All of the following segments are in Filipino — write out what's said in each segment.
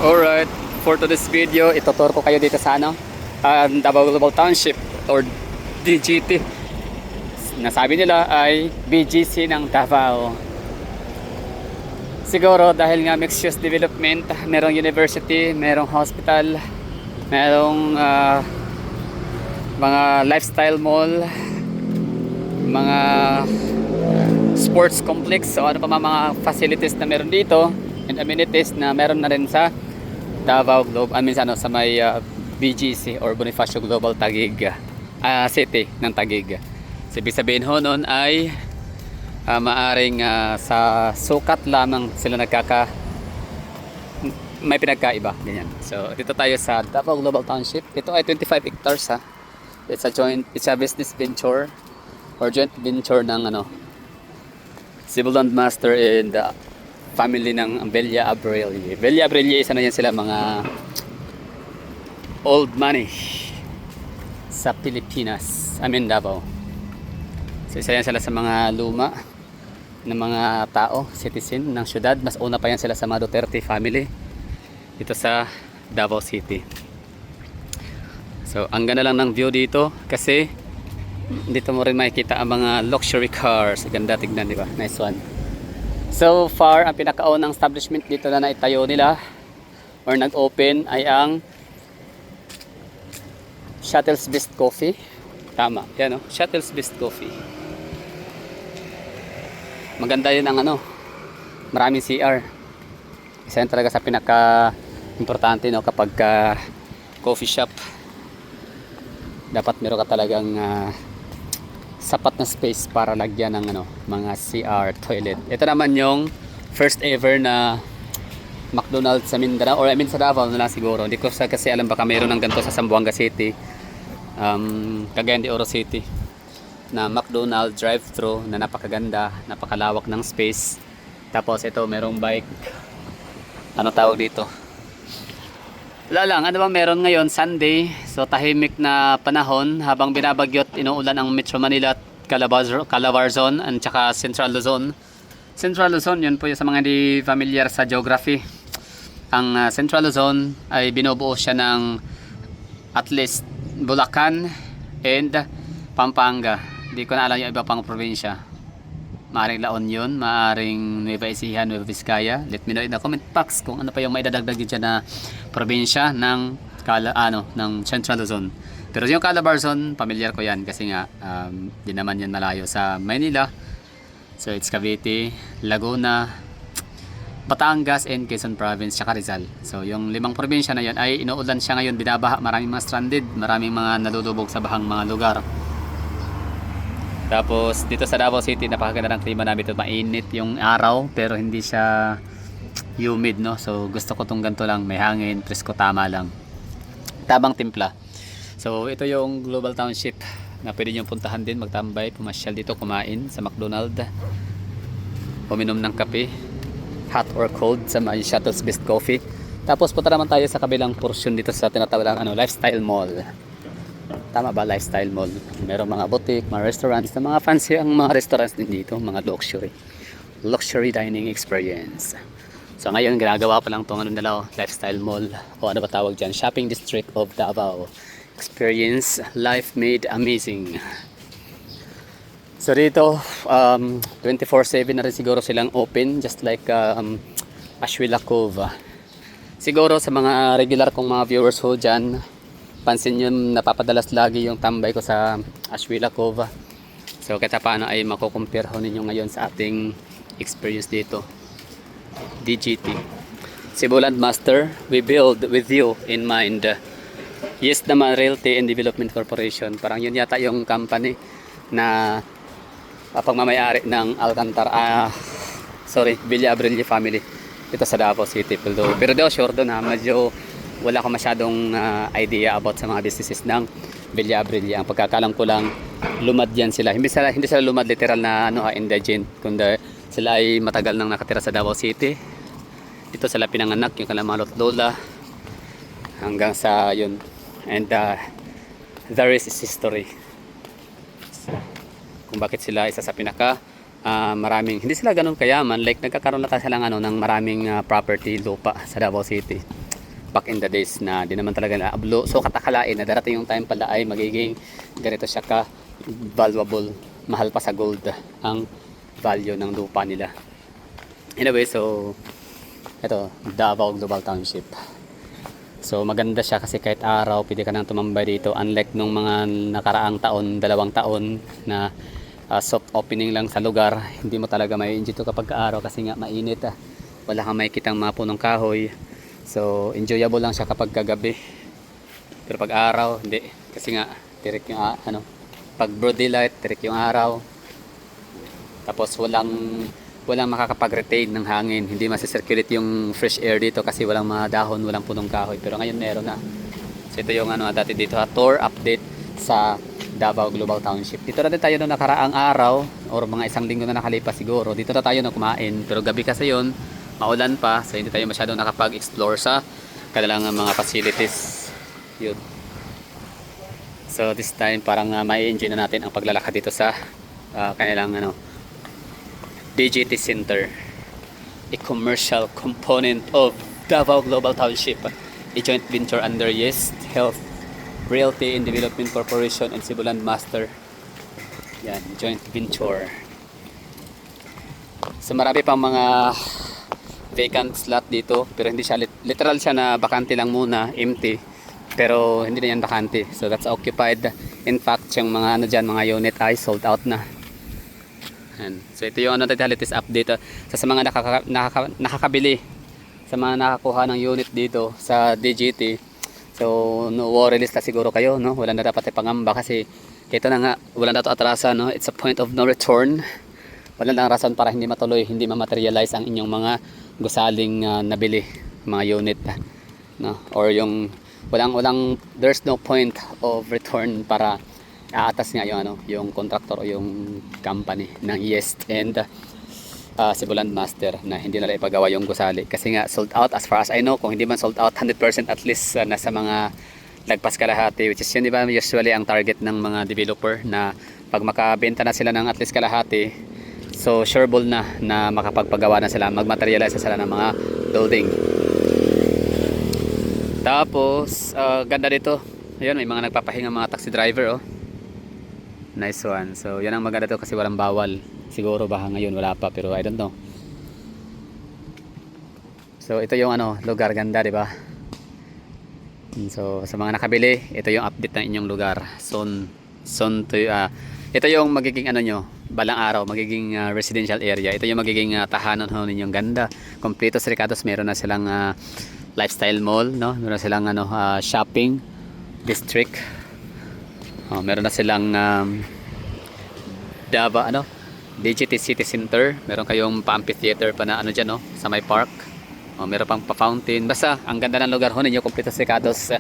Alright, for today's video, ituturo ko kayo dito sa Davao Global Township or DGT. Nasabi nila ay BGC ng Davao. Siguro dahil nga mixed use development, merong university, merong hospital, merong mga lifestyle mall, mga sports complex, so ano pa mga facilities na meron dito and amenities na meron na rin sa Davao Global, sa may BGC or Bonifacio Global Taguig City ng Taguig. So ibig sabihin ho noon ay maaring sa sukat lamang sila may pinagkaiba, ganyan. So dito tayo sa Davao Global Township. Ito ay 25 hectares ha. It's a business venture or joint venture ng Civil Land Master and family ng Villa Abrele. Villa Abrele, isa na yan sila mga old money sa Pilipinas, Davao. So isa yan sila sa mga luma ng mga tao, citizen ng syudad. Mas una pa yan sila sa mga Duterte family dito sa Davao City. So ang ganda lang ng view dito kasi dito mo rin makikita ang mga luxury cars. Ganda tignan, di ba? Nice one. So far, ang pinakaunang establishment dito na naitayo nila or nag-open ay ang Shuttle's Best Coffee. Tama, yan Shuttle's Best Coffee. Maganda yun ang maraming CR. Isa yun talaga sa pinaka-importante kapag coffee shop. Dapat meron ka talagang sapat na space para lagyan ng mga CR, toilet. Ito naman yung first ever na McDonald's sa Mindanao or sa Davao na lang siguro. Hindi ko kasi alam, baka mayroon ng ganito sa Zamboanga City, Cagayan de Oro City, na McDonald's drive-thru na napakaganda, napakalawak ng space. Tapos ito merong bike, tawag dito, wala lang, ano ba meron ngayon, Sunday. So tahimik na panahon habang binabagyot, inuulan ang Metro Manila at Calabarzon at saka Central Luzon. Central Luzon, yun po yung sa mga hindi familiar sa geography. Ang Central Luzon ay binubuo siya ng at least Bulacan and Pampanga. Hindi ko na alam yung iba pang probinsya. Maaring La Union, maaring Nueva Ecija, Nueva Vizcaya. Let me know in the comment box kung ano pa yung may dadagdag dyan na probinsya ng Central Luzon. Pero yung Calabarzon, familiar ko yan kasi nga di naman yan malayo sa Maynila. So it's Cavite, Laguna, Batangas, and Quezon Province, tsaka Rizal. So yung 5 probinsya na yan ay inuulan siya ngayon, binabaha, maraming mga stranded, maraming mga nalulubog sa bahang mga lugar. Tapos dito sa Davao City, napakaganda ng klima namin. Ito mainit yung araw pero hindi siya humid, so gusto ko tong ganito lang, may hangin, presko, tama lang, tamang timpla. So ito yung Global Township na pwede nyo puntahan din, magtambay, pumasyal dito, kumain sa McDonald's, uminom ng kape, hot or cold sa may Shuttle's Best Coffee. Tapos punta naman tayo sa kabilang portion dito sa tinatawag Lifestyle Mall. Tama ba? Lifestyle Mall. Merong mga boutique, mga restaurants, mga fancy ang mga restaurants din dito, mga luxury dining experience. So ngayon ginagawa pa lang itong Lifestyle Mall o ano ba tawag dyan, Shopping District of Davao. Experience life made amazing. So dito 24/7 na rin siguro silang open, just like Ashwila Cove. Siguro sa mga regular kong mga viewers ho dyan, pansin nyo, napapadalas lagi yung tambay ko sa Ashwila Cove. So kahit paano ay makukumpare ho ninyo ngayon sa ating experience dito. DGT, Civil Land Master, we build with you in mind. Yes naman, Realty and Development Corporation. Parang yun yata yung company na pagmamayari ng Villa Abrele family dito sa Davao City. Pero daw sure doon medyo wala ko masyadong idea about sa mga businesses ng Villa Abrele. Ang pagkakalam ko lang, lumad yan sila. Hindi sila lumad literal na indigent, kundi sila ay matagal nang nakatira sa Davao City. Dito sila pinanganak, yung kanilang mga lola hanggang sa yun. And there is history kung bakit sila isa sa pinaka hindi sila ganun kayaman, like nagkakaroon na sila ng maraming property, lupa sa Davao City. back in the days na di naman talaga naablo. So katakalain na darating yung time pala ay magiging ganito siya ka valuable, mahal pa sa gold ang value ng lupa nila. Anyway, so ito, Davao Global Township. So maganda siya kasi kahit araw pwede ka nang tumambay dito, unlike nung mga nakaraang taon, 2 taon na soft opening lang sa lugar. Hindi mo talaga may enjoy to kapag araw kasi nga mainit, wala kang makikitang mga punong kahoy. So enjoyable lang siya kapag kagabi, pero pag araw hindi, kasi nga tirik yung pag broad daylight tirik yung araw, tapos walang makakapag-retain ng hangin, hindi masisirculate yung fresh air dito kasi walang mga dahon, walang punong kahoy. Pero ngayon meron na. So ito yung dati dito, tour update sa Davao Global Township. Dito na din tayo noong nakaraang araw or mga 1 linggo na nakalipas siguro. Dito na tayo na kumain, pero gabi kasi yon, maulan pa, so hindi tayo masyadong nakapag-explore sa kanilang mga facilities. Yun. So this time parang mai-enjoy na natin ang paglalakad dito sa kanilang DGT Center, a commercial component of Davao Global Township, a joint venture under Yes Health Realty and Development Corporation and Cebuland Master. Yan, joint venture. So marami pang mga vacant slot dito, pero hindi siya literal siya na bakante lang muna, empty. Pero hindi na yan bakante. So that's occupied. In fact, yung mga mga unit ay sold out na. So ito yung latest update sa mga nakakabili, sa mga nakakuha ng unit dito sa DGT. So no worry list na siguro kayo, no? Wala na dapat ipangamba kasi ito na nga, wala na ito atrasa, no? It's a point of no return. Wala lang rason para hindi matuloy, hindi ma-materialize ang inyong mga gusaling nabili, mga unit, no? Or yung there's no point of return para aatas nga yung contractor o yung company ng Yes and Cebuland Master na hindi nila ipagawa yung gusali kasi nga sold out as far as I know. Kung hindi man sold out 100% at least nasa mga lagpas kalahati, which is yun, di ba, usually ang target ng mga developer na pag makabenta na sila ng at least kalahati, so sureball na makapagpagawa na sila, magmaterialize na sila ng mga building. Tapos ganda dito, ayun, may mga nagpapahinga mga taxi driver, oh. Nice one. So yan ang maganda to kasi walang bawal. Siguro baka ngayon wala pa, pero I don't know. So ito yung lugar, ganda, di ba? So sa mga nakabili, ito yung update ng inyong lugar. Ito yung magiging nyo, balang araw, magiging residential area. Ito yung magiging tahanan ho ninyong ganda. Kompleto sa Ricados, meron na silang lifestyle mall, no? Meron na silang shopping district. Meron na silang DGT City Center. Meron kayong pa-amphitheater pa na dyan, no? Sa may park. Meron pang pa-fountain. Basta ang ganda ng lugar ho ninyo, kompleto sa Ricados.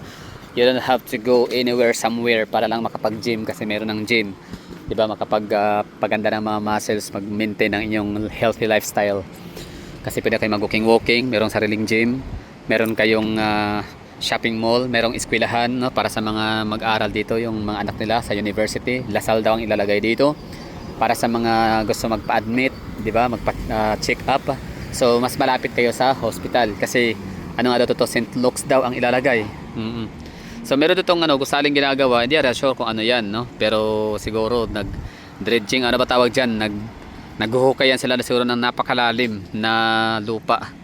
You don't have to go anywhere, somewhere para lang makapag-gym kasi meron ng gym. Diba, makapag-paganda ng mga muscles, mag-maintain ng inyong healthy lifestyle. Kasi pwede kayo mag-walking, merong sariling gym, meron kayong shopping mall, merong eskwelahan, no, para sa mga mag-aral dito, yung mga anak nila sa university. Lasal daw ang ilalagay dito para sa mga gusto magpa-admit, di ba, magpa-check up. So mas malapit kayo sa hospital kasi St. Luke's daw ang ilalagay. So meron ditong gusaling ginagawa, hindi sure kung yan, no, pero siguro nag-dredging, ba tawag diyan, naghuhukay yan sila na siguro ng napakalalim na lupa.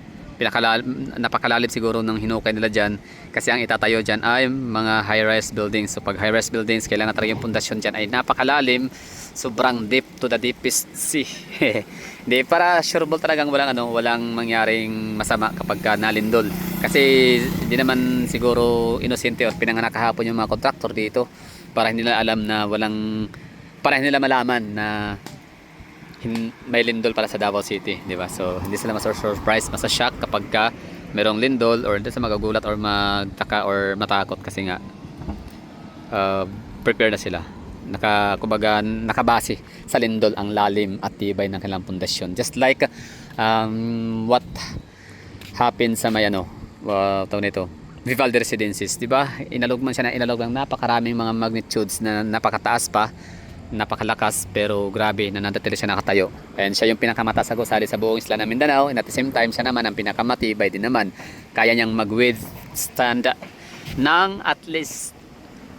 Napakalalim siguro ng hinukay nila dyan kasi ang itatayo dyan ay mga high-rise buildings. So pag high-rise buildings, kailangan talaga yung pundasyon dyan ay napakalalim, sobrang deep to the deepest sea. Hindi, para sureball talagang walang mangyaring masama kapag nalindol. Kasi hindi naman siguro inosente o pinanganak kahapon yung mga contractor dito para hindi nila alam na para hindi nila malaman na may lindol para sa Davao City, di ba? So hindi sila mas-surprise, mas-shock kapag merong lindol, or hindi sa magagulat or magtaka or matakot kasi nga prepare na sila. Nakabase sa lindol ang lalim at tibay ng kanilang pundasyon. Just like what happened sa may tawag nito, Vivaldi Residences, di ba? Inalog ng napakaraming mga magnitudes na napakataas pa, napakalakas, pero grabe na nandatili siya nakatayo. And siya yung pinakamataas sa gusali sa buong isla ng Mindanao, and at the same time siya naman ang pinakamatibay din naman. Kaya niyang mag-withstand withstand ng at least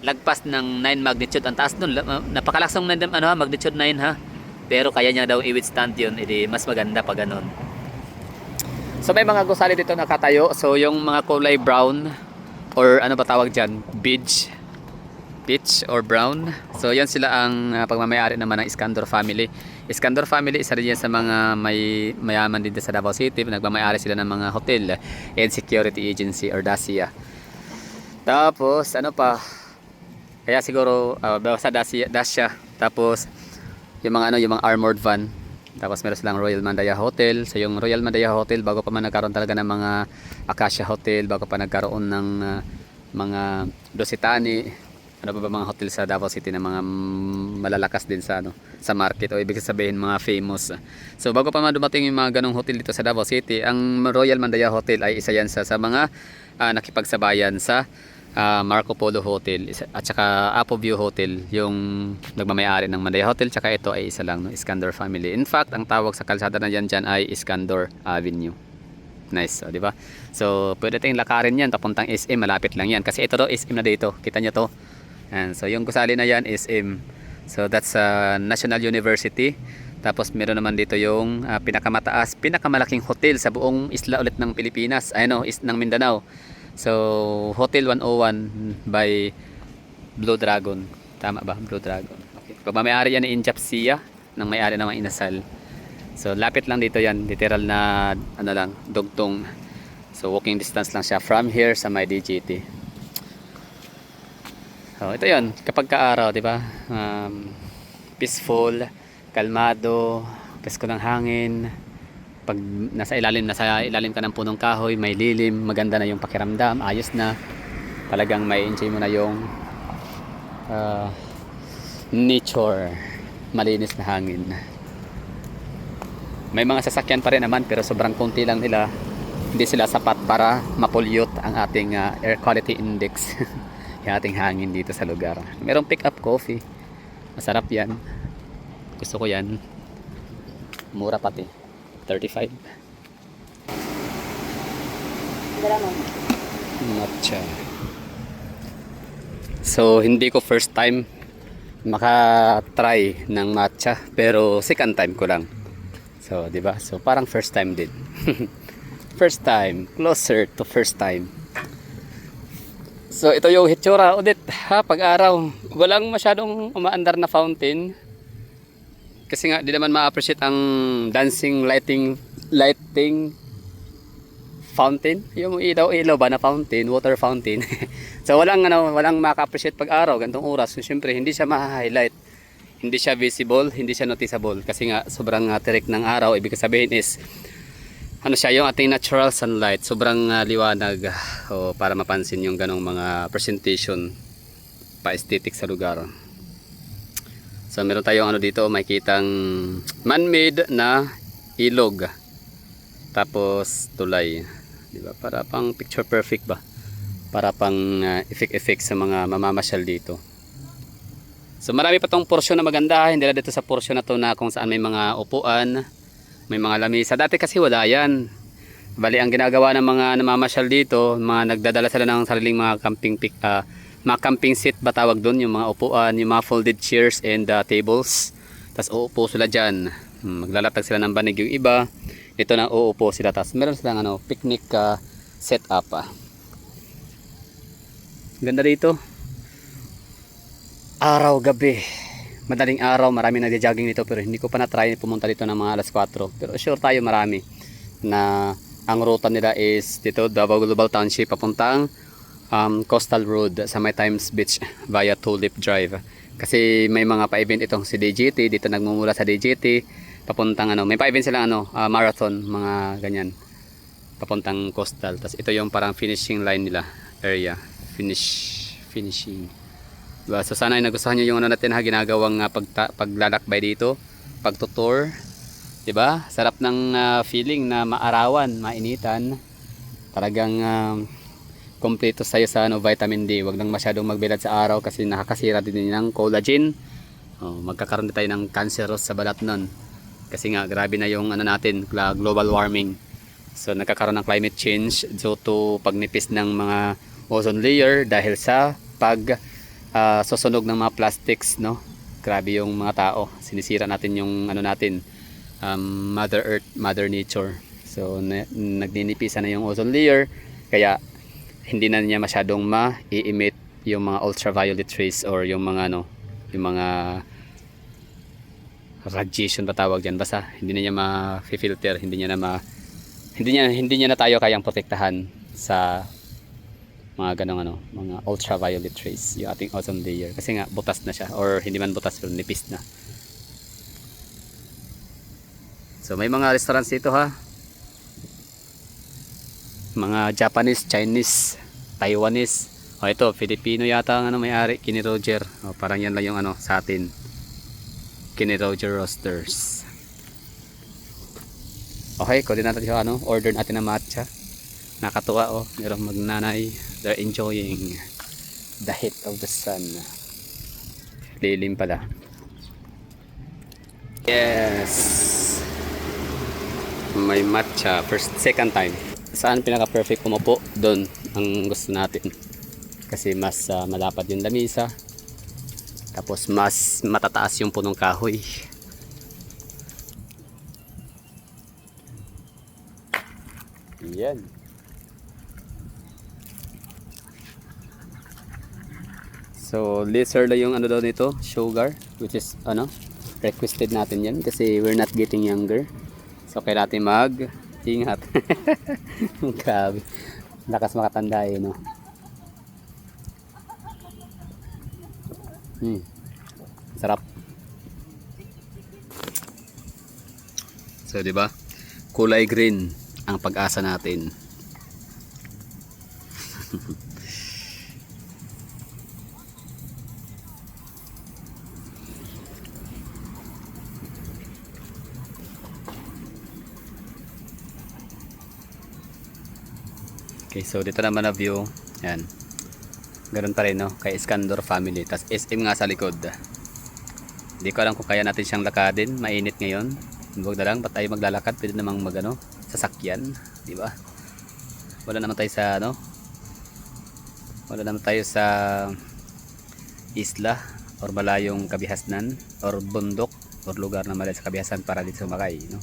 lagpas ng 9 magnitude. Ang taas nun, napakalakas ng magnitude 9 ha. Pero kaya niya daw i-withstand yun, edi mas maganda pa ganun. So may mga gusali dito nakatayo. So yung mga kulay brown or ano ba tawag dyan, beige or brown. So yan sila ang pagmamayari naman ng Iskandar family. Iskandar family isa rin yan sa mga mayaman din sa Davao City. Nagmamayari sila ng mga hotel and security agency or DASIA. Tapos ano pa, kaya siguro sa DASIA. Tapos yung mga armored van. Tapos meron silang Royal Mandaya Hotel. So yung Royal Mandaya Hotel, bago pa man nagkaroon talaga ng mga Acacia Hotel, bago pa nagkaroon ng mga Dositani, ano ba mga hotel sa Davao City na mga malalakas din sa sa market, o ibig sabihin mga famous. So bago pa man dumating yung mga ganong hotel dito sa Davao City, ang Royal Mandaya Hotel ay isa yan sa mga nakipagsabayan sa Marco Polo Hotel at saka Apo View Hotel, yung nagmamayari ng Mandaya Hotel. Tsaka ito ay isa lang, Iskandar family. In fact, ang tawag sa kalsada na dyan ay Iskandar Avenue. Nice, di ba? So pwede tayong lakarin yan papuntang SM, malapit lang yan kasi ito daw SM na dito, kita nyo to. And so yung gusali na yan SM. So that's National University. Tapos meron naman dito yung pinakamalaking hotel sa buong isla ulit ng Pilipinas, ng Mindanao. So Hotel 101 by Blue Dragon. Tama ba? Blue Dragon. Okay. Pagmamayari yan ni Injap Sia, ng may-ari ng Inasal. So lapit lang dito yan, literal na dugtong. So walking distance lang siya from here sa may DGT. So ito 'yon, kapag kaaraw, 'di ba? Peaceful, kalmado, presko ng hangin. Pag nasa ilalim ka ng punong kahoy, may lilim, maganda na yung pakiramdam, ayos na. Talagang may enjoy mo na yung nature, malinis na hangin. May mga sasakyan pa rin naman pero sobrang konti lang nila. Hindi sila sapat para mapollute ang ating air quality index. Yung ating hangin dito sa lugar. Merong pick up coffee. Masarap yan. Gusto ko yan. Mura pati. 35. Matcha. So hindi ko first time maka-try ng matcha, pero second time ko lang. So, 'di ba? So parang first time din. First time, closer to first time. So ito yung hitsura ulit pag-araw. Walang masyadong umaandar na fountain. Kasi nga di naman ma-appreciate ang dancing lighting fountain. Yung ilaw ba na fountain, water fountain. So walang maka-appreciate pag-araw gantong oras. So, syempre hindi siya ma-highlight. Hindi siya visible, hindi siya noticeable kasi nga sobrang tirik ng araw. Ibig sabihin is yung ating natural sunlight, sobrang liwanag para mapansin yung ganong mga presentation pa-aesthetic sa lugar. So meron tayong dito, makikitang man-made na ilog. Tapos tulay. Di ba? Para pang picture perfect ba? Para pang effect sa mga mamamasyal dito. So marami pa tong porsyon na maganda, hindi lang dito sa porsyon na to na kung saan may mga upuan, may mga lamesa. Dati kasi wala yan. Bali ang ginagawa ng mga namamasyal dito, mga nagdadala sila ng sariling mga camping seat ba tawag doon, yung mga upuan, yung mga folded chairs and tables. Tapos uupo sila dyan. Maglalatag sila ng banig yung iba. Ito na uupo sila. Tapos meron silang picnic setup. Ganda dito. Araw, gabi. Madaling araw, marami nagja-jogging dito pero hindi ko pa na-try pumunta dito ng mga alas 4. Pero sure tayo marami na ang ruta nila is dito, Davao Global Township papuntang Coastal Road sa May Times Beach via Tulip Drive. Kasi may mga pa-event itong si DGT, dito nagmumula sa DGT papuntang may pa-event silang marathon, mga ganyan. Papuntang Coastal. Tapos ito yung parang finishing line nila, area, finishing. Diba? So sana ay nagustuhan nyo yung natin ginagawang paglalakbay dito, pagtutour, diba? Sarap ng feeling na maarawan, mainitan. Talagang kompleto sa'yo sa vitamin D. Huwag lang masyadong magbilad sa araw kasi nakakasira din ng collagen. Magkakaroon na tayo ng cancerous sa balat nun. Kasi nga grabe na yung natin, global warming. So nagkakaroon ng climate change due to pagnipis ng mga ozone layer dahil sa susunog ng mga plastics, no? Grabe yung mga tao, sinisira natin yung ano natin, Mother Earth, Mother Nature. So nagninipisan na yung ozone layer, kaya hindi na niya masyadong ma-emit yung mga ultraviolet rays or yung mga ano, yung mga radiation ba tawag diyan, basta hindi na niya ma-filter, hindi niya na tayo kayang protektahan sa mga ganong ano, mga ultraviolet rays, yung ating ozone layer, kasi nga butas na siya, or hindi man butas pero nipis na. So may mga restaurants dito ha, mga Japanese, Chinese, Taiwanese. O ito, Filipino yata ang ano, may-ari, Kenny Roger. O, parang yan lang yung ano sa atin, Kenny Roger Roasters. Okay, kunin natin yung ano, order natin ng matcha. Nakatuwa oh, merong magnanay. They're enjoying the heat of the sun. Lilim pala. Yes, may matcha, second time. Saan pinaka perfect umupo? Doon ang gusto natin, kasi mas malapad yung lamisa, tapos mas matataas yung punong kahoy. Yan. So lesser lang yung ano daw nito, sugar, which is ano, requested natin yan kasi we're not getting younger. So kailangan natin mag-ingat. Grabe, lakas makatanda eh, no? Sarap. So, di ba? Kulay green ang pag-asa natin. Okay, so dito naman na view. Yan. Ganun pa rin, no? Kay Iskandar family. Tas SM nga sa likod. Hindi ko alam kung kaya natin siyang lakadin. Mainit ngayon. Huwag na lang, ba't tayo maglalakad? Pwede namang magano, sasakyan, di ba? Wala naman tayo sa ano? Wala naman tayo sa isla or malayong kabihasnan or bundok or lugar na malayo sa kabihasan para dito sumakay, no?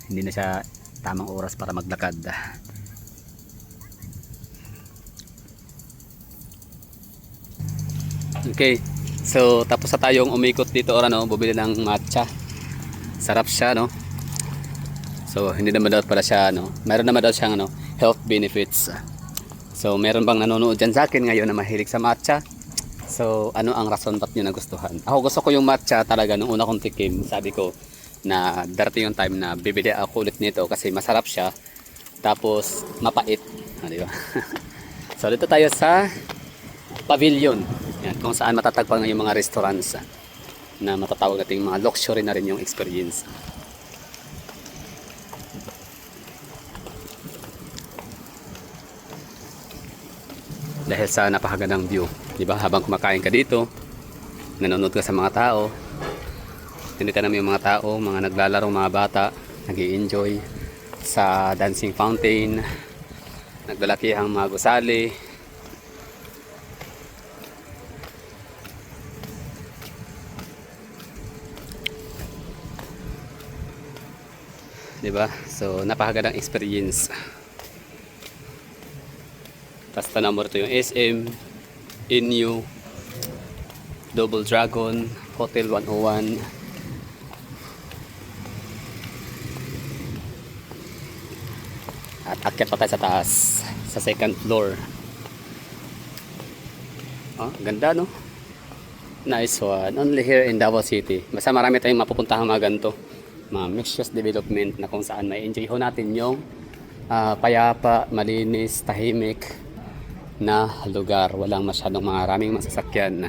Hindi na siya tamang oras para maglakad. Okay, so tapos na tayong umikot dito or ano, bumili ng matcha. Sarap siya, no? So hindi naman daw pala siya, no? Meron naman daw siyang ano, health benefits. So meron bang nanonood dyan sa akin ngayon na mahilig sa matcha? So ano ang rason ba't nyo nagustuhan? Ako gusto ko yung matcha talaga. Nung una kong tikim, sabi ko na darating yung time na bibili ako ulit nito kasi masarap siya, tapos mapait, di ba? So dito tayo sa pavilion. Yan, kung saan matatagpuan yung mga restaurants na matatawag nating mga luxury na rin yung experience. Dahil sa napakagandang view, di ba? Habang kumakain ka dito, nanonood ka sa mga tao, tinitan namin yung mga tao, mga naglalaro, mga bata, nag-i-enjoy sa dancing fountain, naglalakihang mga gusali. Diba? So napakagandang experience. Tapos tanaw mo rito yung SM, Inyo, Double Dragon, Hotel 101. At akyat pa tayo sa taas, sa second floor. Oh, ganda, no? Nice one. Only here in Davao City. Basta marami tayong mapupuntahan mga ganito, mga mixed development na kung saan may enjoy ho natin yung payapa, malinis, tahimik na lugar. Walang masyadong maraming masasakyan.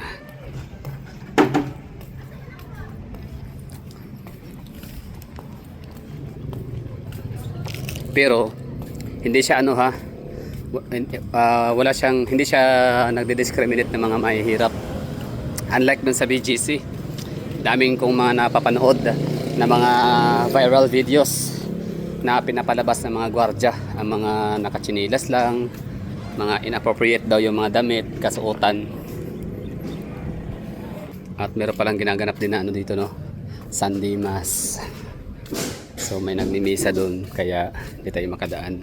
Pero hindi siya ano ha, wala siyang, hindi siya nagdi-discriminate ng mga mahihirap. Unlike dun sa BGC, daming kong mga napapanood na mga viral videos na pinapalabas ng mga gwardya ang mga nakatsinilas lang, mga inappropriate daw yung mga damit, kasuotan. At meron palang ginaganap din na ano dito, no, Sunday Mass. So may nagmimisa doon kaya hindi tayo makadaan.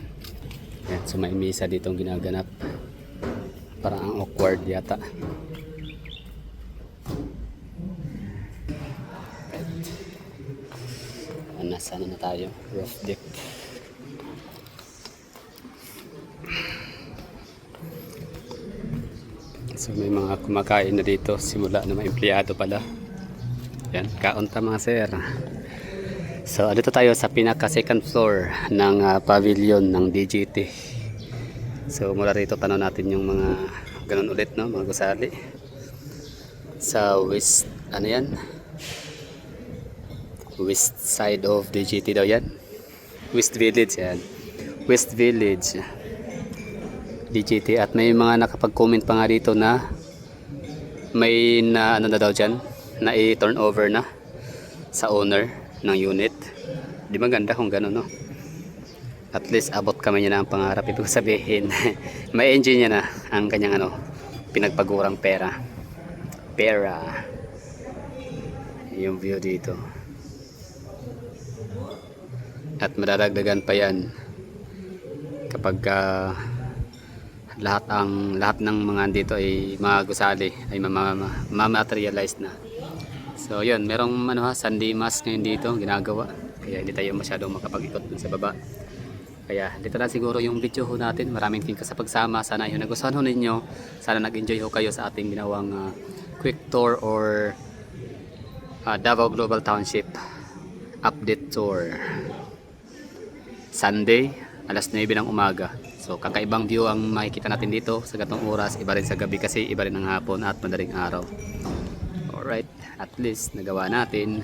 Ayan, so may misa ditong ginaganap. Parang ang awkward yata. Nasa ano na tayo, roof deck. So may mga kumakain na dito, simula na may empleyado pala. Yan, kaunta mga sir. So dito tayo sa pinaka second floor ng pavilion ng DGT. So mula rito tanaw natin yung mga ganun ulit, no, mga gusali. Sa west, ano yan? West side of DGT daw yan. West Village yan. West Village DGT. At may mga nakapag-comment pa nga dito na may na ano na daw dyan, na i-turn over na sa owner ng unit. Di maganda kung gano'n, no? At least abot kami niya na ang pangarap. Ibig sabihin may engine niya na ang kanyang ano, pinagpagurang pera. Yung view dito. At madadagdagan pa yan kapag lahat ng mga dito ay mga gusali ay mamaterialize na. So yun, merong ano, Sunday Mass ngayon dito ginagawa, kaya hindi tayo masyadong makapag-ikot dun sa baba. Kaya dito na siguro yung video ho natin. Maraming thank you sa pagsama. Sana yung nagustuhan ho ninyo, sana nag-enjoy ho kayo sa ating ginawang quick tour or Davao Global Township update tour. Sunday, alas 9 ng umaga. So kakaibang view ang makikita natin dito sa gatong oras. Iba rin sa gabi kasi iba rin ang hapon at madaling araw. Alright, at least nagawa natin.